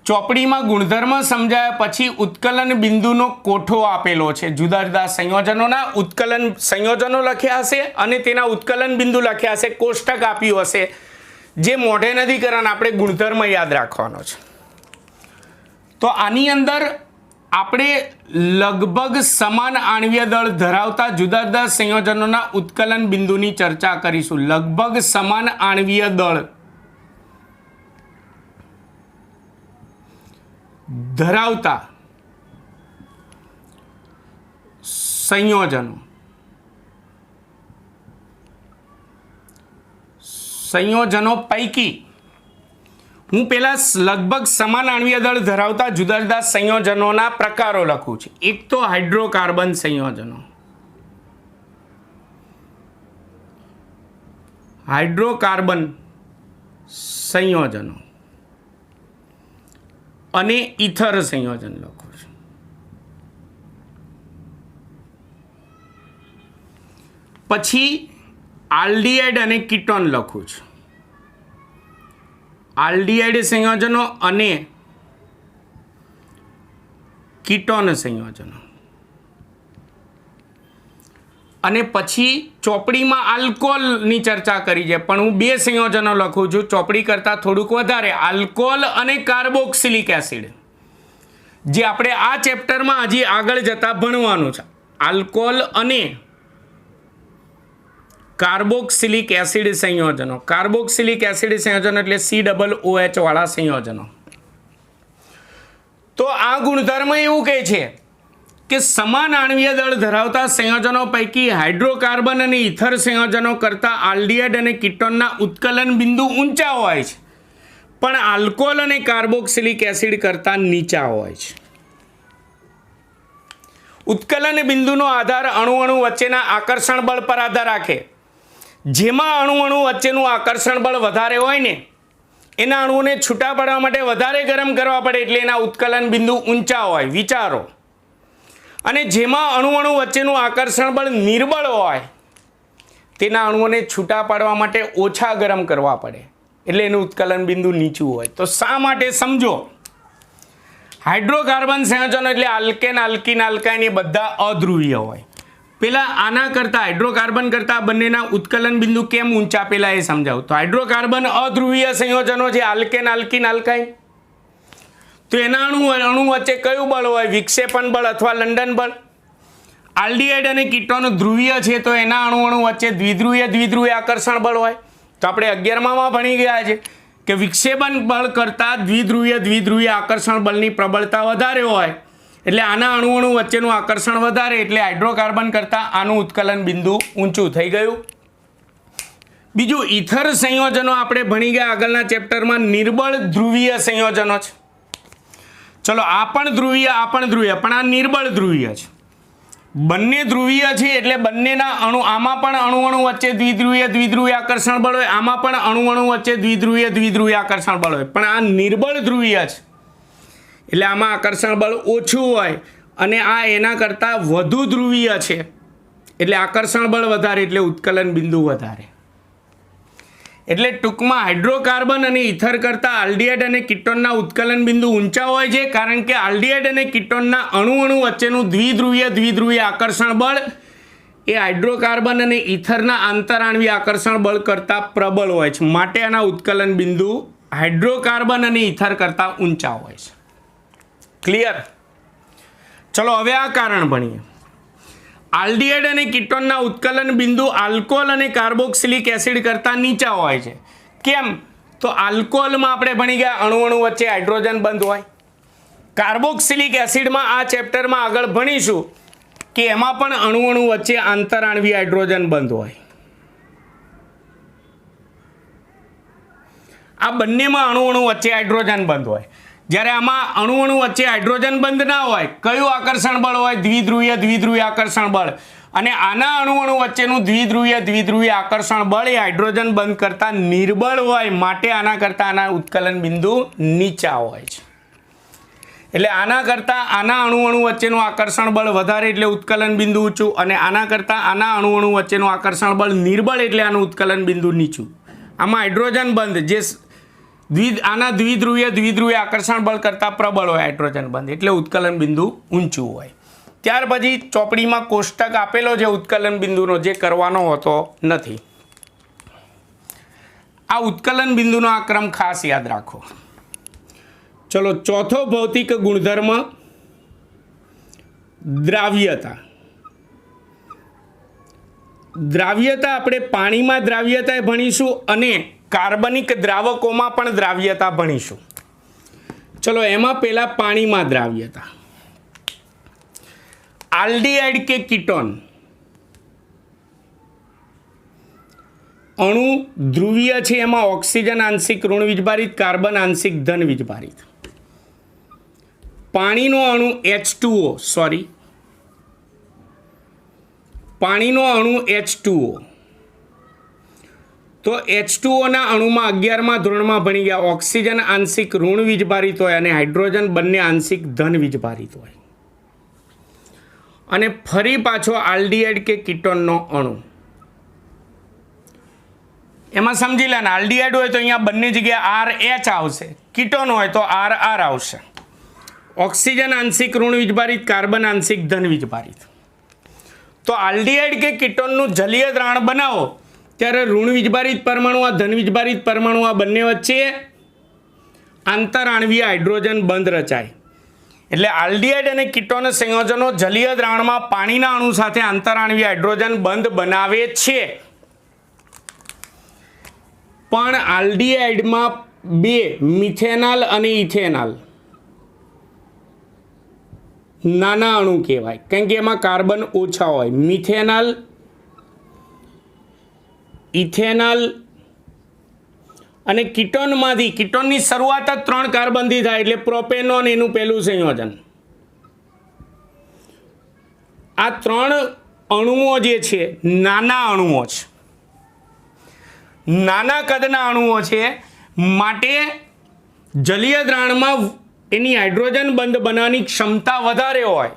ચોપડીમાં ગુણધર્મ સમજાયા પછી ઉત્કલન બિંદુનો કોઠો આપેલો છે. જુદા જુદા સંયોજનોના ઉત્કલન સંયોજનો લખ્યા હશે અને તેના ઉત્કલન બિંદુ લખ્યા હશે, કોષ્ટક આપ્યું હશે, જે મોઢે નથી કરવાનું, આપણે ગુણધર્મ યાદ રાખવાનો છે. તો આની અંદર આપણે લગભગ સમાન આણ્વીય દળ ધરાવતા જુદા જુદા સંયોજનોના ઉત્કલન બિંદુની ચર્ચા કરીશું. લગભગ સમાન આણ્વીય દળ ધરાવતા સંયોજનો પૈકી હું પહેલા લગભગ સમાન આણ્વીય દળ ધરાવતા જુદા જુદા સંયોજનોના પ્રકારો લખું છું. એક તો હાઇડ્રોકાર્બન સંયોજનો, અને ઇથર સંયોજન લખું છું. પછી આલ્ડીહાઇડ અને કીટોન લખું છું. આલ્ડીહાઇડ સંયોજનો અને કીટોન સંયોજનો. અને પછી ચોપડીમાં આલ્કોહોલની ચર્ચા કરી છે, પણ હું 2 સંયોજનો લખું છું ચોપડી કરતાં થોડુંક વધારે. આલ્કોહોલ અને કાર્બોક્સિલિક એસિડ, જે આપણે આ ચેપ્ટરમાં હજી આગળ જતા ભણવાનું છે. આલ્કોહોલ અને કાર્બોક્સિલિક એસિડ સંયોજનો. કાર્બોક્સિલિક એસિડ સંયોજનો એટલે COOH વાળા સંયોજનો. તો આ ગુણધર્મ એવું કહે છે કે સમાન આણ્વીય દળ ધરાવતા સંયોજનો પૈકી હાઇડ્રોકાર્બન અને ઇથર સંયોજનો કરતાં આલ્ડીહાઇડ અને કીટોનના ઉત્કલન બિંદુ ઊંચા હોય છે, પણ આલ્કોહોલ અને કાર્બોક્સિલિક એસિડ કરતાં નીચા હોય છે. ઉત્કલન બિંદુનો આધાર અણુ વચ્ચેના આકર્ષણ બળ પર આધાર રાખે. જેમાં અણુ વચ્ચેનું આકર્ષણ બળ વધારે હોય ને એના અણુઓને છૂટા પાડવા માટે વધારે ગરમ કરવા પડે, એટલે એના ઉત્કલન બિંદુ ઊંચા હોય. વિચારો. અને જેમાં અણુ વચ્ચેનું આકર્ષણ બળ નિર્બળ હોય તેના અણુઓને છૂટા પાડવા માટે ઓછા ગરમ કરવા પડે, એટલે એનું ઉત્કલન બિંદુ નીચું હોય. તો શા માટે સમજો. હાઇડ્રોકાર્બન સંયોજનો એટલે આલ્કેન, આલ્કીન, આલ્કાઇન એ બધા અધ્રુવીય હોય. પેલા આના કરતાં હાઇડ્રોકાર્બન કરતાં બંનેના ઉત્કલન બિંદુ કેમ ઊંચા પેલા એ સમજાવું. તો હાઇડ્રોકાર્બન અધ્રુવીય સંયોજનો છે, આલ્કેન, આલ્કીન, આલ્કાઇન. તો એના અણુ વચ્ચે કયું બળ હોય? વિક્ષેપણ બળ અથવા લંડન બળ. આલ્ડીહાઇડ અને કીટોન ધ્રુવીય છે તો એના અણુ વચ્ચે દ્વિધ્રુવીય આકર્ષણ બળ હોય. તો આપણે 11માં ભણી ગયા છે કે વિક્ષેપણ બળ કરતાં દ્વિધ્રુવીય આકર્ષણ બળની પ્રબળતા વધારે હોય, એટલે આના અણુ વચ્ચેનું આકર્ષણ વધારે, એટલે હાઇડ્રોકાર્બન કરતાં આનું ઉત્કલન બિંદુ ઊંચું થઈ ગયું. બીજું, ઇથર સંયોજનો આપણે ભણી ગયા આગળના ચેપ્ટરમાં નિર્બળ ધ્રુવીય સંયોજનો છે. ચલો, આ પણ ધ્રુવીય, પણ આ નિર્બળ ધ્રુવીય છે. બંને ધ્રુવીય છે એટલે બંનેના આમાં પણ અણુ વચ્ચે દ્વિધ્રુવીય આકર્ષણ બળ હોય, આમાં પણ અણુ વચ્ચે દ્વિધ્રુવીય આકર્ષણ બળ હોય. પણ આ નિર્બળ ધ્રુવીય છે એટલે આમાં આકર્ષણ બળ ઓછું હોય, અને આ એના કરતાં વધુ ધ્રુવીય છે એટલે આકર્ષણ બળ વધારે, એટલે ઉત્કલન બિંદુ વધારે. એટલે ટૂંકમાં હાઇડ્રોકાર્બન અને ઇથર કરતાં આલ્ડીહાઇડ અને કીટોનના ઉત્કલન બિંદુ ઊંચા હોય છે, કારણ કે આલ્ડીહાઇડ અને કીટોનના અણુ વચ્ચેનું દ્વિધ્રુવીય આકર્ષણ બળ એ હાઇડ્રોકાર્બન અને ઇથરના આંતરાણવીય આકર્ષણ બળ કરતાં પ્રબળ હોય છે. માટે આના ઉત્કલન બિંદુ હાઇડ્રોકાર્બન અને ઇથર કરતાં ઊંચા હોય છે. ક્લિયર? ચલો, હવે આ કારણ ભણીએ. આલ્ડીહાઇડ અને કીટોનના ઉત્કલન બિંદુ આલ્કોહોલ અને કાર્બોક્સિલિક એસિડ કરતાં નીચા હોય છે. કેમ? તો આલ્કોહોલમાં આપણે ભણી ગયા અણુ વચ્ચે હાઇડ્રોજન બંધ હોય. કાર્બોક્સિલિક એસિડમાં આ ચેપ્ટરમાં આગળ ભણીશું કે એમાં પણ અણુ વચ્ચે આંતરાણવીય હાઇડ્રોજન બંધ હોય. આ બંનેમાં અણુ વચ્ચે હાઇડ્રોજન બંધ હોય. જ્યારે આમાં અણુ વચ્ચે હાઇડ્રોજન બંધ ના હોય, કયું આકર્ષણ બળ હોય? દ્વિધ્રુવીય આકર્ષણ બળ. અને આના અણુ વચ્ચેનું દ્વિધ્રુવીય આકર્ષણ બળ એ હાઇડ્રોજન બંધ કરતાં નિર્બળ હોય, માટે આના કરતાં આના ઉત્કલન બિંદુ નીચા હોય છે. એટલે આના કરતાં આના અણુ વચ્ચેનું આકર્ષણ બળ વધારે એટલે ઉત્કલન બિંદુ ઊંચું, અને આના કરતાં આના અણુ વચ્ચેનું આકર્ષણ બળ નિર્બળ એટલે આનું ઉત્કલન બિંદુ નીચું. આમાં હાઇડ્રોજન બંધ જે આના દ્વિધ્રુવીય આકર્ષણ બળ કરતાં પ્રબળ હોય હાઇડ્રોજન બંધ, એટલે ઉત્કલન બિંદુ ઊંચું હોય. ત્યાર પછી ચોપડીમાં કોષ્ટક આપેલો છે ઉત્કલન બિંદુનો, જે કરવાનો હોતો નથી. આ ઉત્કલન બિંદુનો આ ક્રમ ખાસ યાદ રાખો. ચલો, ચોથો ભૌતિક ગુણધર્મ દ્રાવ્યતા. દ્રાવ્યતા આપણે પાણીમાં દ્રાવ્યતા ભણીશું અને કાર્બનિક દ્રાવકોમાં પણ દ્રાવ્યતા ભણીશું. ચલો, એમાં પહેલા પાણીમાં દ્રાવ્યતા. આલ્ડીહાઇડ કે કીટોન અણુ ધ્રુવીય છે, એમાં ઓક્સિજન આંશિક ઋણ વીજભારિત, કાર્બન આંશિક ધન વીજભારિત. પાણીનો અણુ પાણીનો અણુ H2O. તો H2Oના અણુમાં 11મા ધોરણમાં ભણી ગયા ઓક્સિજન આંશિક ઋણ વીજભારિત હોય અને હાઇડ્રોજન બંને આંશિક ધન વીજભારિત હોય. અને ફરી પાછો આલ્ડીહાઇડ કે કીટોનનો અણુ, એમાં સમજી લે ને, આલ્ડીહાઇડ હોય તો અહીંયા બંને જગ્યાએ RH આવશે, કીટોન હોય તો RR આવશે. ઓક્સિજન આંશિક ઋણ વીજભારિત, કાર્બન આંશિક ધન વીજભારિત. તો આલ્ડીહાઇડ કે કીટોનનું જલીય દ્રાવણ બનાવો ત્યારે ઋણ વીજભારિત પરમાણુ આ ધન વીજભારિત પરમાણુ આ બંને વચ્ચે આંતરાણવીય હાઇડ્રોજન બંધ રચાય. એટલે આલ્ડીહાઇડ અને કીટોન સંયોજનો જલીય દ્રાવણમાં પાણીના અણુ સાથે આંતરાણવીય હાઇડ્રોજન બંધ બનાવે છે. પણ આલ્ડીહાઇડમાં બે મિથેનોલ અને ઇથેનોલ નાના અણુ કહેવાય, કારણ કે એમાં કાર્બન ઓછા હોય. મિથેનોલ, ઇથેનોલ અને કીટોનમાંથી, કીટોનની શરૂઆત જ 3 કાર્બનથી થાય એટલે પ્રોપેનોન એનું પહેલું સંયોજન. આ 3 અણુઓ જે છે નાના અણુઓ છે, નાના કદના અણુઓ છે, માટે જલીય દ્રાવણમાં એની હાઇડ્રોજન બંધ બનાવવાની ક્ષમતા વધારે હોય.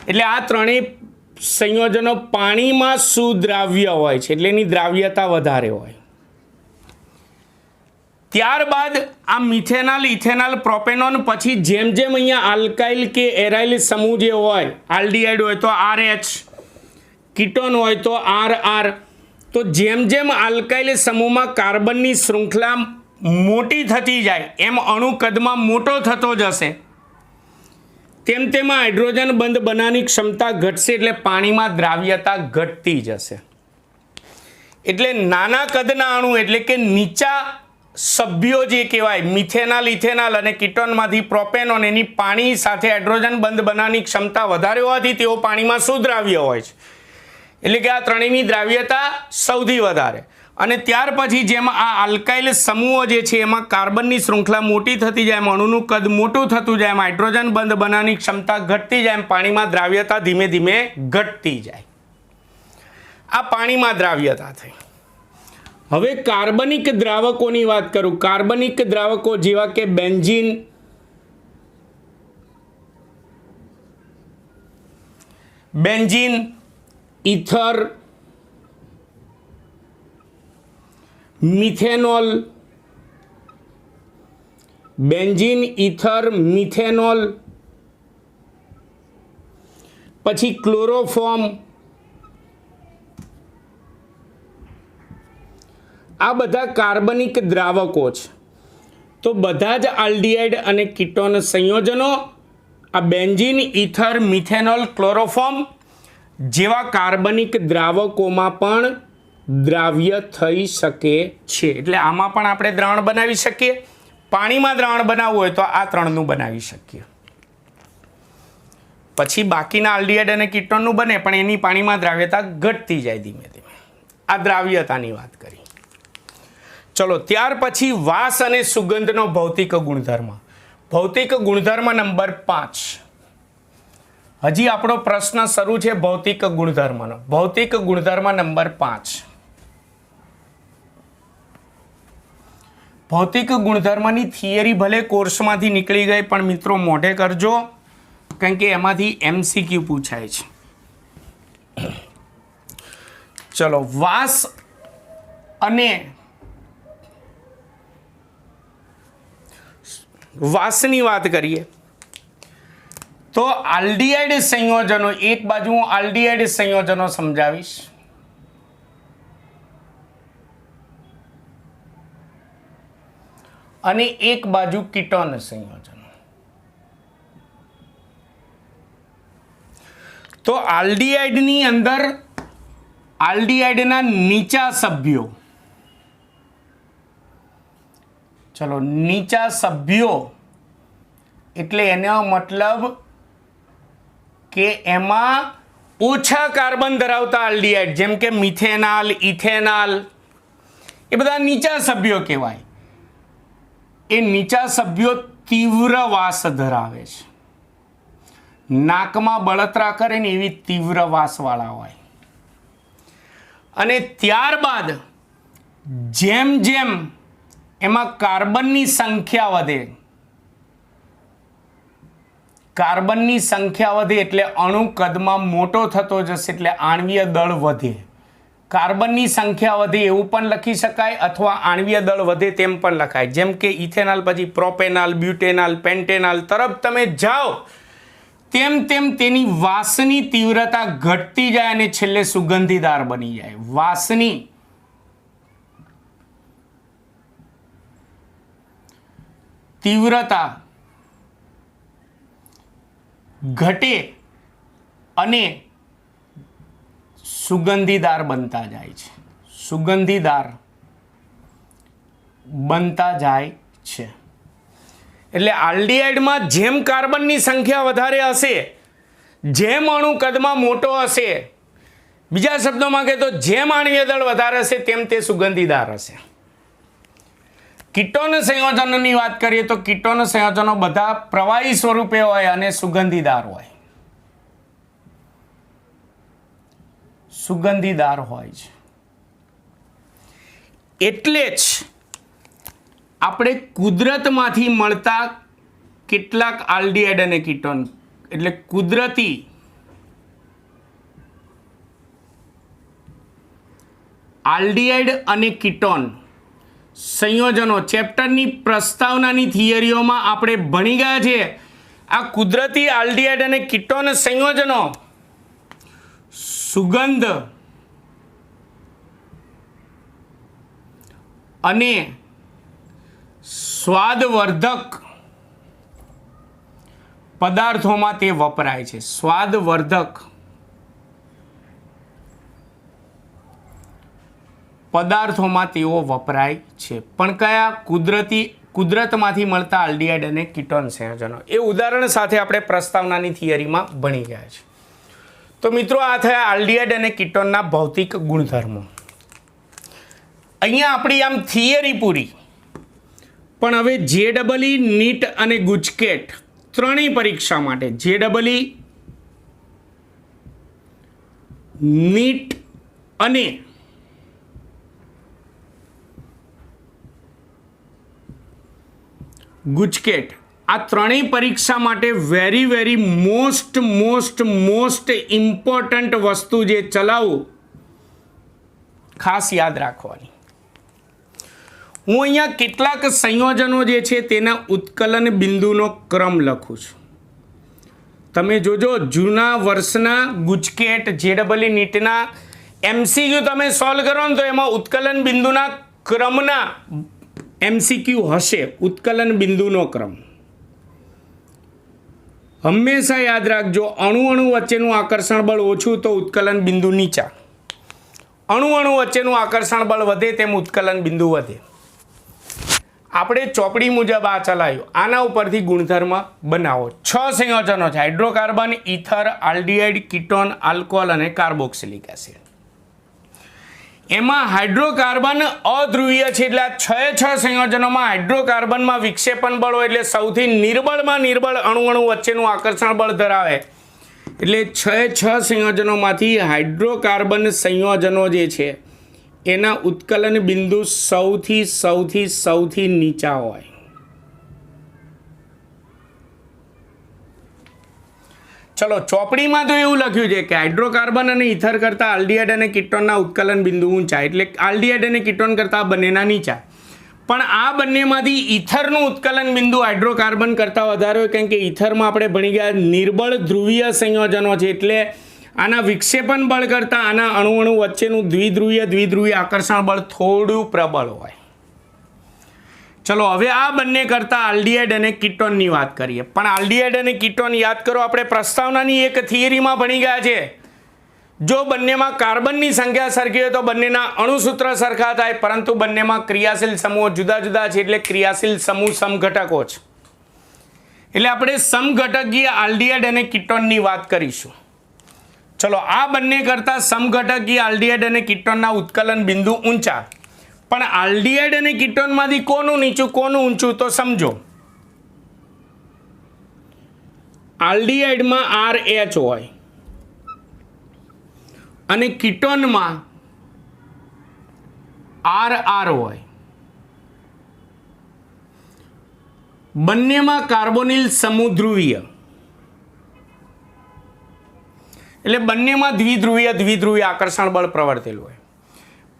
એટલે આ ત્રણેય સંયોજનો પાણીમાં સુદ્રાવ્ય હોય છે, એટલે એની દ્રાવ્યતા વધારે હોય. ત્યારબાદ આ મિથેનોલ, ઇથેનોલ, પ્રોપેનોન પછી જેમ જેમ અહીંયા આલ્કાઇલ કે એરાઇલ સમૂહ જે હોય, આલ્ડીહાઇડ હોય તો RH, કીટોન હોય તો RR, તો જેમ જેમ આલ્કાઇલ સમૂહમાં કાર્બનની શૃંખલા મોટી થતી જાય એમ અણુ કદમાં મોટો થતો જશે, તેમ તેમાં હાઇડ્રોજન બંધ બનાવવાની ક્ષમતા ઘટશે, એટલે પાણીમાં દ્રાવ્યતા ઘટતી જશે. એટલે નાના કદના અણુ એટલે કે નીચા સભ્યો જે કહેવાય મિથેનોલ, ઇથેનોલ અને કીટોનમાંથી પ્રોપેનોન, એની પાણી સાથે હાઇડ્રોજન બંધ બનાવવાની ક્ષમતા વધારે હોવાથી તેઓ પાણીમાં સુદ્રાવ્ય હોય છે. એટલે કે આ ત્રણેયની દ્રાવ્યતા સૌથી વધારે. અને ત્યાર પછી જેમ આ આલ્કાઇલ સમૂહો જે છે એમાં કાર્બનની શૃંખલા મોટી થતી જાય, એમ અણુનું કદ મોટું થતું જાય, એમ હાઇડ્રોજન બંધ બનાવવાની ક્ષમતા ઘટતી જાય, એમ પાણીમાં દ્રાવ્યતા ધીમે ધીમે ઘટતી જાય. આ પાણીમાં દ્રાવ્યતા થઈ. હવે કાર્બનિક દ્રાવકોની વાત કરું. કાર્બનિક દ્રાવકો જેવા કે benzene, ether, methanol, benzene, ether, methanol, પછી ક્લોરોફોર્મ, આ બધા કાર્બનિક દ્રાવકો છે. તો બધા જ આલ્ડીહાઇડ અને કીટોન સંયોજનો આ બેન્ઝીન, ઇથર, મિથેનોલ, ક્લોરોફોર્મ જેવા કાર્બનિક દ્રાવકોમાં પણ દ્રાવ્ય થઈ શકે છે. એટલે આમાં પણ આપણે દ્રાવણ બનાવી શકીએ. પાણીમાં દ્રાવણ બનાવવું હોય તો આ ત્રણનું બનાવી શકીએ. પછી બાકીના આલ્ડીહાઇડ અને કીટોનનું બને, પણ એની પાણીમાં દ્રાવ્યતા ઘટતી જાય ધીમે ધીમે. આ દ્રાવ્યતાની વાત કરી. ચલો, ત્યાર પછી વાસ અને સુગંધનો ભૌતિક ગુણધર્મ. ભૌતિક ગુણધર્મ નંબર 5. હજી આપણો પ્રશ્ન શરૂ છે ભૌતિક ગુણધર્મનો. ભૌતિક ગુણધર્મ નંબર 5. ભૌતિક ગુણધર્મની થિયરી ભલે કોર્સમાંથી નીકળી ગઈ, પણ મિત્રો મોઢે કરજો, કારણ કે એમાંથી MCQ પૂછાય છે. ચલો, વાસ અને વાસની વાત કરીએ તો આલ્ડીહાઇડ સંયોજનો, એક બાજુ હું આલ્ડીહાઇડ સંયોજનો સમજાવીશ, અને એક બાજુ કીટોન સંયોજનો. તો આલ્ડીહાઇડની અંદર આલ્ડીહાઇડના નીચા સભ્યો, ચલો, નીચા સભ્યો એટલે એનો મતલબ કે એમાં ઓછા કાર્બન ધરાવતા આલ્ડીહાઇડ, જેમ કે મિથેનોલ, ઇથેનોલ, એ બધા નીચા સભ્યો કહેવાય. એ નીચા સભ્યો તીવ્ર વાસ ધરાવે છે. નાકમાં બળતરા કરે ને એવી તીવ્ર વાસવાળા હોય. અને ત્યારબાદ જેમ જેમ એમાં કાર્બનની સંખ્યા વધે, કાર્બનની સંખ્યા વધે એટલે અણુ કદમાં મોટો થતો જશે, એટલે આણ્વીય દળ વધે. કાર્બનની સંખ્યા વધે એવું પણ લખી શકાય, અથવા આણ્વીય દળ વધે તેમ પણ લખાય. જેમ કે ઇથેનોલ પછી પ્રોપેનોલ, બ્યુટેનોલ, પેન્ટેનોલ તરફ તમે જાઓ તેમ તેમ તેની વાસની તીવ્રતા ઘટતી જાય અને છેલ્લે સુગંધીદાર બની જાય. વાસની તીવ્રતા ઘટે અને સુગંધીદાર બનતા જાય છે. સુગંધીદાર બનતા જાય છે. એટલે આલ્ડીહાઇડમાં જેમ કાર્બનની સંખ્યા વધારે હશે, જેમ અણુ કદમાં મોટો હશે, બીજા શબ્દોમાં કહે તો જેમ આણ્વીય દળ વધારે હશે તેમ તે સુગંધીદાર હશે. કીટોન સંયોજનોની વાત કરીએ તો કીટોન સંયોજનો બધા પ્રવાહી સ્વરૂપે હોય અને સુગંધીદાર હોય. સુગંધીદાર હોય છે. એટલે જ આપણે કુદરતમાંથી મળતા કેટલાક આલ્ડીહાઇડ અને કીટોન એટલે કુદરતી આલ્ડીહાઇડ અને કીટોન સંયોજનો ચેપ્ટરની પ્રસ્તાવનાની થિયરીઓમાં આપણે ભણી ગયા છે. આ કુદરતી આલ્ડીહાઇડ અને કીટોન સંયોજનો સુગંધ અને સ્વાદવર્ધક પદાર્થોમાં તે વપરાય છે. સ્વાદવર્ધક પદાર્થોમાં તેઓ વપરાય છે. પણ કયા? કુદરતમાંથી મળતા આલ્ડીહાઇડ અને કીટોન સંયોજનો. એ ઉદાહરણ સાથે આપણે પ્રસ્તાવનાની થિયરીમાં ભણી ગયા છે. તો મિત્રો, આ થયા આલ્ડીહાઇડ અને કીટોનના ભૌતિક ગુણધર્મો. અહીંયા આપણી આમ થિયરી પૂરી. પણ હવે JEE, નીટ અને ગુજકેટ ત્રણેય પરીક્ષા માટે JEE, નીટ અને ગુજકેટ આ ત્રણેય પરીક્ષા માટે વેરી મોસ્ટ ઇમ્પોર્ટન્ટ વસ્તુ જે ચલાવું ખાસ યાદ રાખવાની. હું અહીંયા કેટલાક સંયોજનો જે છે તેના ઉત્કલન બિંદુનો ક્રમ લખું છું. તમે જોજો, જૂના વર્ષના ગુજકેટ, JEE, નીટના MCQ તમે સોલ્વ કરો ને તો એમાં ઉત્કલન બિંદુના ક્રમના MCQ હશે. ઉત્કલન બિંદુનો ક્રમ હંમેશા યાદ રાખજો. અણુ વચ્ચેનું આકર્ષણ બળ ઓછું તો ઉત્કલન બિંદુ નીચા. અણુ વચ્ચેનું આકર્ષણ બળ વધે તેમ ઉત્કલન બિંદુ વધે. આપણે ચોપડી મુજબ આ ચલાવ્યું. આના ઉપરથી ગુણધર્મ બનાવો. 6 સંયોજનો છે: hydrocarbon, ether, aldehyde, ketone, alcohol અને કાર્બોક્સિલિક એસિડ. એમાં હાઇડ્રોકાર્બન અધ્રુવીય છે. એટલે આ 6 સંયોજનોમાં હાઇડ્રોકાર્બનમાં વિક્ષેપણ બળ હોય, એટલે સૌથી નિર્બળમાં નિર્બળ અણુ વચ્ચેનું આકર્ષણ બળ ધરાવે. એટલે 6 સંયોજનોમાંથી હાઇડ્રોકાર્બન સંયોજનો જે છે એના ઉત્કલન બિંદુ સૌથી નીચા હોય. ચલો, ચોપડીમાં તો એવું લખ્યું છે કે હાઇડ્રોકાર્બન અને ઇથર કરતાં આલ્ડીહાઇડ અને કીટોનના ઉત્કલન બિંદુ ઊંચા, એટલે આલ્ડીહાઇડ અને કીટોન કરતાં બંનેના નીચા. પણ આ બંનેમાંથી ઇથરનું ઉત્કલન બિંદુ હાઇડ્રોકાર્બન કરતાં વધારે હોય, કારણ કે ઇથરમાં આપણે ભણી ગયા નિર્બળ ધ્રુવીય સંયોજનો છે. એટલે આના વિક્ષેપણ બળ કરતાં આના અણુ વચ્ચેનું દ્વિધ્રુવીય આકર્ષણ બળ થોડું પ્રબળ હોય. ચલો, હવે આ બંને કરતાં આલ્ડીહાઇડ અને કીટોનની વાત કરીએ. પણ આલ્ડીહાઇડ અને કીટોન યાદ કરો, આપણે પ્રસ્તાવનાની એક થિયરીમાં ભણી ગયા છે. જો બંનેમાં કાર્બનની સંખ્યા સરખી હોય તો બંનેના અણુસૂત્ર સરખા થાય, પરંતુ બંનેમાં ક્રિયાશીલ સમૂહો જુદા છે. એટલે ક્રિયાશીલ સમૂહ સમઘટકો છે. એટલે આપણે સમઘટકીય આલ્ડીહાઇડ અને કીટોનની વાત કરીશું. ચલો, આ બંને કરતાં સમઘટકીય આલ્ડીહાઇડ અને કીટોનના ઉત્કલન બિંદુ ઊંચા. પણ આલ્ડીહાઇડ અને કીટોનમાંથી કોનું નીચું કોનું ઊંચું તો સમજો. આલ્ડીહાઇડમાં RH હોય અને કીટોનમાં RR હોય. બંનેમાં કાર્બોનિલ સમૂહ ધ્રુવીય, એટલે બંનેમાં દ્વિધ્રુવીય આકર્ષણ બળ પ્રવર્તેલું હોય.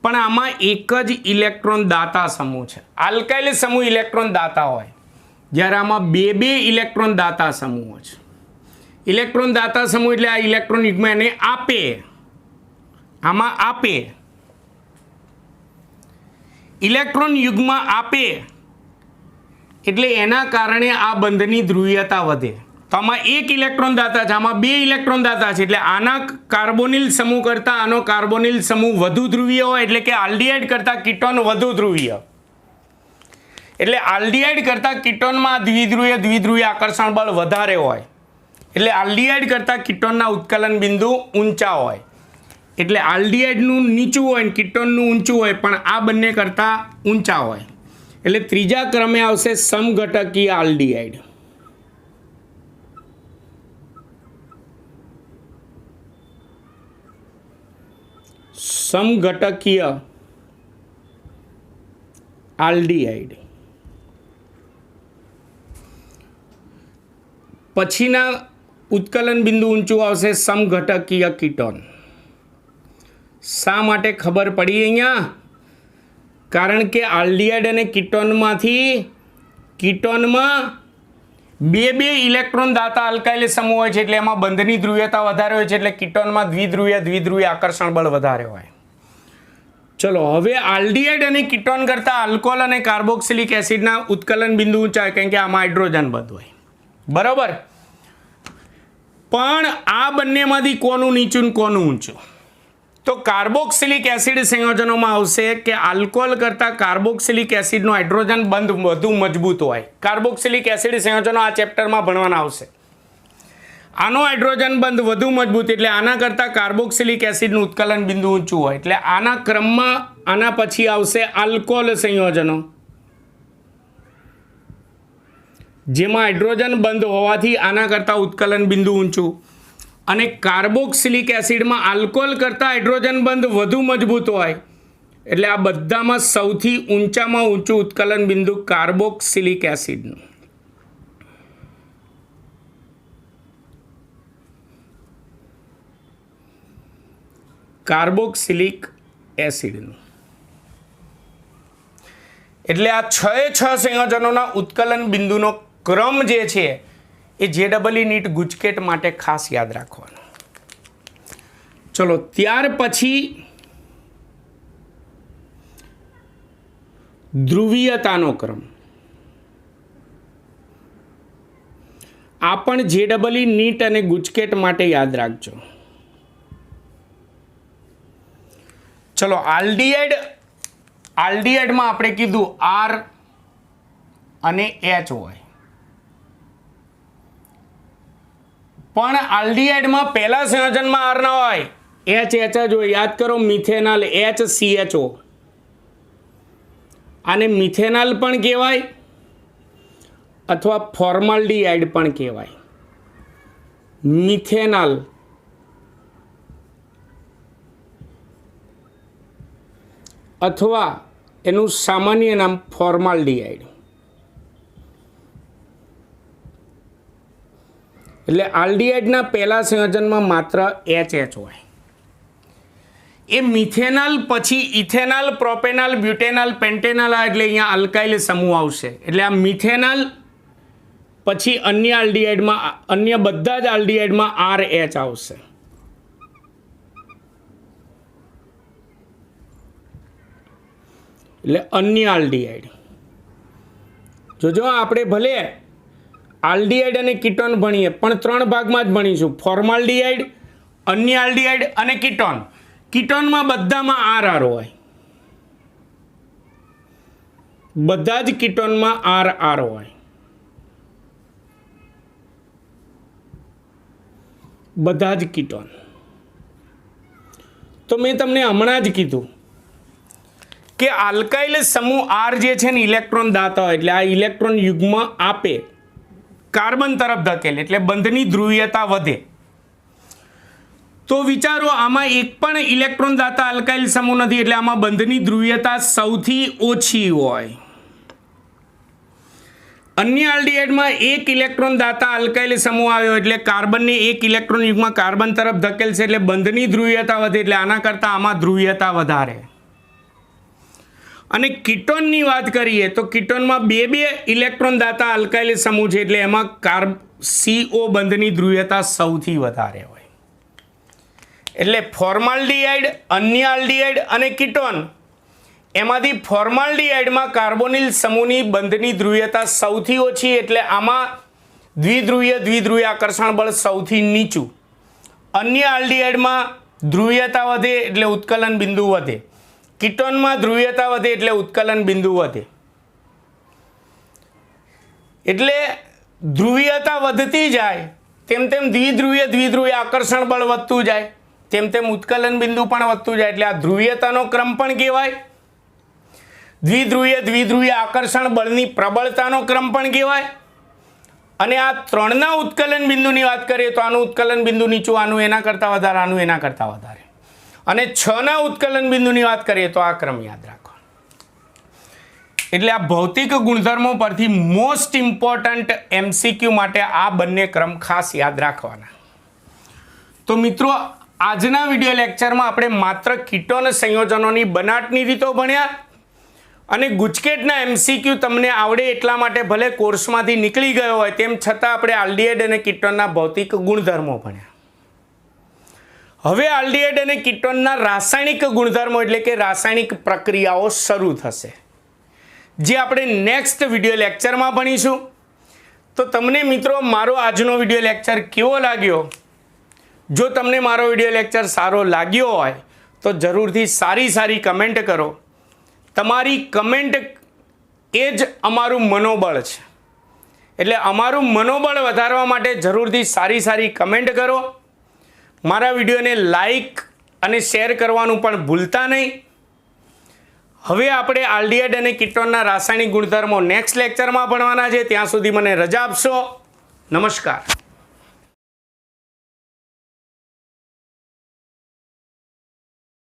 પણ આમાં એક જ ઇલેક્ટ્રોન દાતા સમૂહ છે. આલ્કાઇલ સમૂહ ઇલેક્ટ્રોન દાતા હોય, જ્યારે આમાં બે ઇલેક્ટ્રોન દાતા સમૂહો છે. ઇલેક્ટ્રોન દાતા સમૂહ એટલે આ ઇલેક્ટ્રોન યુગ્મ એને આપે, આમાં આપે. ઇલેક્ટ્રોન યુગ્મ આપે એટલે એના કારણે આ બંધની ધ્રુવીયતા વધે. તો આમાં એક ઇલેક્ટ્રોન દાતા છે, આમાં બે ઇલેક્ટ્રોન દાતા છે. એટલે આના કાર્બોનિલ સમૂહ કરતાં આનો કાર્બોનિલ સમૂહ વધુ ધ્રુવીય હોય, એટલે કે આલ્ડીહાઇડ કરતાં કીટોન વધુ ધ્રુવીય. એટલે આલ્ડીહાઇડ કરતાં કીટોનમાં દ્વિધ્રુવીય આકર્ષણ બળ વધારે હોય, એટલે આલ્ડીહાઇડ કરતાં કીટોનના ઉત્કલન બિંદુ ઊંચા હોય. એટલે આલ્ડીહાઇડનું નીચું હોય ને કીટોનનું ઊંચું હોય, પણ આ બંને કરતાં ઊંચા હોય. એટલે ત્રીજા ક્રમે આવશે સમઘટકીય આલ્ડીહાઇડ. સમઘટકીય આલ્ડીહાઇડ. પછીના ઉત્કલન બિંદુ ઊંચું આવશે સમઘટકીય કીટોન. શા માટે ખબર પડી અહીંયા? કારણ કે આલ્ડીહાઇડ અને કીટોનમાંથી કીટોનમાં બે ઇલેક્ટ્રોન દાતા અલ્કાઇલ સમૂહ હોય છે, એટલે એમાં બંધની ધ્રુવીયતા વધારે હોય છે, એટલે કીટોનમાં દ્વિધ્રુવીય આકર્ષણ બળ વધારે હોય. ચલો હવે આલ્ડીહાઇડ અને કીટોન કરતાં આલ્કોહોલ અને કાર્બોક્સિલિક એસિડના ઉત્કલન બિંદુ ઊંચા હોય, કારણ કે આમાં હાઇડ્રોજન બંધ હોય. બરાબર. પણ આ બંનેમાંથી કોનું નીચું ને કોનું ઊંચું? તો કાર્બોક્સિલિક એસિડ સંયોજનોમાં આવશે કે આલ્કોહોલ કરતાં કાર્બોક્સિલિક એસિડનો હાઇડ્રોજન બંધ વધુ મજબૂત હોય. કાર્બોક્સિલિક એસિડ સંયોજનો આ ચેપ્ટરમાં ભણવાના આવશે. આનો હાઇડ્રોજન બંધ વધુ મજબૂત, એટલે આના કરતાં કાર્બોક્સિલિક એસિડનું ઉત્કલન બિંદુ ઊંચું હોય. એટલે આના ક્રમમાં આના પછી આવશે આલ્કોહોલ સંયોજનો, જેમાં હાઇડ્રોજન બંધ હોવાથી આના કરતાં ઉત્કલન બિંદુ ઊંચું. અને કાર્બોક્સિલિક એસિડમાં આલ્કોહોલ કરતાં હાઇડ્રોજન બંધ વધુ મજબૂત હોય, એટલે આ બધામાં સૌથી ઊંચામાં ઊંચું ઉત્કલન બિંદુ કાર્બોક્સિલિક એસિડનું. કાર્બોક્સિલિક એસિડનું. એટલે આ 6 સંયોજનોના ઉત્કલન બિંદુનો ક્રમ જે છે એ JEE નીટ ગુજકેટ માટે ખાસ યાદ રાખવાનો. ચલો ત્યાર પછી ધ્રુવીયતાનો ક્રમ. આ પણ JEE નીટ અને ગુજકેટ માટે યાદ રાખજો. ચલો આલ્ડીહાઇડમાં આપણે કીધું R અને H હોય, પણ આલ્ડીહાઇડમાં પહેલા સંયોજનમાં R ના હોય, HH જ હોય. યાદ કરો, મિથેનલ HCHO. આને મિથેનલ પણ કહેવાય અથવા ફોર્માલ્ડીહાઇડ પણ કહેવાય. મિથેનલ અથવા એનું સામાન્ય નામ ફોર્માલ્ડીહાઇડ. એટલે આલ્ડીહાઇડના પહેલા સંયોજનમાં માત્ર HH હોય. એ મિથેનલ પછી ઇથેનલ, પ્રોપેનલ, બ્યુટેનલ, પેન્ટેનલ, એટલે અહીંયા અલ્કાઇલ સમૂહ આવશે. એટલે આ મિથેનલ પછી અન્ય આલ્ડીહાઇડમાં, અન્ય બધા જ આલ્ડીહાઇડમાં RH આવશે. એટલે અન્ય આલ્ડીહાઇડ. જોજો આપણે ભલે આલ્ડીહાઇડ અને કીટોન ભણીએ, પણ 3 ભાગમાં જ ભણીશું: ફોર્માલ્ડીહાઇડ, અન્ય આલ્ડીહાઇડ અને કીટોન. કીટોનમાં બધામાં RR હોય, બધા જ કીટોનમાં RR હોય, બધા જ કીટોન. તો મેં તમને હમણાં જ કીધું કે આલ્કાઇલ સમૂહ R જે છે ને ઇલેક્ટ્રોન દાતા હોય, એટલે આ ઇલેક્ટ્રોન યુગ્મ આપે, કાર્બન તરફ ધકેલે, એટલે બંધની ધ્રુવીયતા વધે. તો વિચારો, આમાં એક પણ ઇલેક્ટ્રોન દાતા અલ્કાઇલ સમૂહ નથી, એટલે આમાં બંધની ધ્રુવીયતા સૌથી ઓછી હોય. અન્ય આલ્ડીહાઇડમાં એક ઇલેક્ટ્રોન દાતા અલ્કાઇલ સમૂહ આવ્યો, એટલે કાર્બનને એક ઇલેક્ટ્રોન યુગ્મ કાર્બન તરફ ધકેલશે, એટલે બંધની ધ્રુવીયતા વધે. એટલે આના કરતાં આમાં ધ્રુવીયતા વધારે. અને કીટોનની વાત કરીએ તો કીટોનમાં બે ઇલેક્ટ્રોન દાતા અલ્કાઇલ સમૂહ છે, એટલે એમાં CO બંધની ધ્રુવીયતા સૌથી વધારે હોય. એટલે ફોર્માલ્ડીહાઇડ, અન્ય આલ્ડીહાઇડ અને કીટોન, એમાંથી ફોર્માલ્ડીહાઇડમાં કાર્બોનિલ સમૂહની બંધની ધ્રુવીયતા સૌથી ઓછી, એટલે આમાં દ્વિધ્રુવીય આકર્ષણ બળ સૌથી નીચું. અન્ય આલ્ડીહાઇડમાં ધ્રુવીયતા વધે એટલે ઉત્કલન બિંદુ વધે. કીટોનમાં ધ્રુવીયતા વધે એટલે ઉત્કલન બિંદુ વધે. એટલે ધ્રુવીયતા વધતી જાય તેમ તેમ દ્વિધ્રુવીય આકર્ષણ બળ વધતું જાય, તેમ તેમ ઉત્કલન બિંદુ પણ વધતું જાય. એટલે આ ધ્રુવીયતાનો ક્રમ પણ કહેવાય. દ્વિધ્રુવીય આકર્ષણ બળની પ્રબળતાનો ક્રમ પણ કહેવાય. અને આ ત્રણના ઉત્કલન બિંદુની વાત કરીએ તો આનું ઉત્કલન બિંદુ નીચું, આનું એના કરતાં વધારે, આનું એના કરતાં વધારે. અને 6ના ઉત્કલન બિંદુની વાત કરીએ તો આ ક્રમ યાદ રાખો. એટલે આ ભૌતિક ગુણધર્મો પરથી મોસ્ટ ઇમ્પોર્ટન્ટ MCQ માટે આ બંને ક્રમ ખાસ યાદ રાખવાના. તો મિત્રો, આજના વિડીયો લેક્ચરમાં આપણે માત્ર કીટોન સંયોજનોની બનાવટની રીતો ભણ્યા અને ગુજકેટના MCQ તમને આવડે એટલા માટે ભલે કોર્સમાંથી નીકળી ગયો હોય તેમ છતાં આપણે આલ્ડીહાઇડ અને કીટોનના ભૌતિક ગુણધર્મો ભણ્યા. હવે આલ્ડીહાઇડ અને કીટોનના રાસાયણિક ગુણધર્મો એટલે કે રાસાયણિક પ્રક્રિયાઓ શરૂ થશે, જે આપણે નેક્સ્ટ વિડીયો લેક્ચરમાં ભણીશું. તો તમને મિત્રો મારો આજનો વિડીયો લેક્ચર કેવો લાગ્યો? જો તમને મારો વિડીયો લેક્ચર સારો લાગ્યો હોય તો જરૂરથી સારી કમેન્ટ કરો. તમારી કમેન્ટ એ જ અમારું મનોબળ છે. એટલે અમારું મનોબળ વધારવા માટે જરૂરથી સારી કમેન્ટ કરો. મારા વિડીયોને લાઈક અને શેર કરવાનું પણ ભૂલતા નહીં. હવે આપણે આલ્ડીહાઇડ અને કીટોનના રાસાયણિક ગુણધર્મો નેક્સ્ટ લેક્ચરમાં ભણવાના છે. ત્યાં સુધી મને રજા આપશો. નમસ્કાર.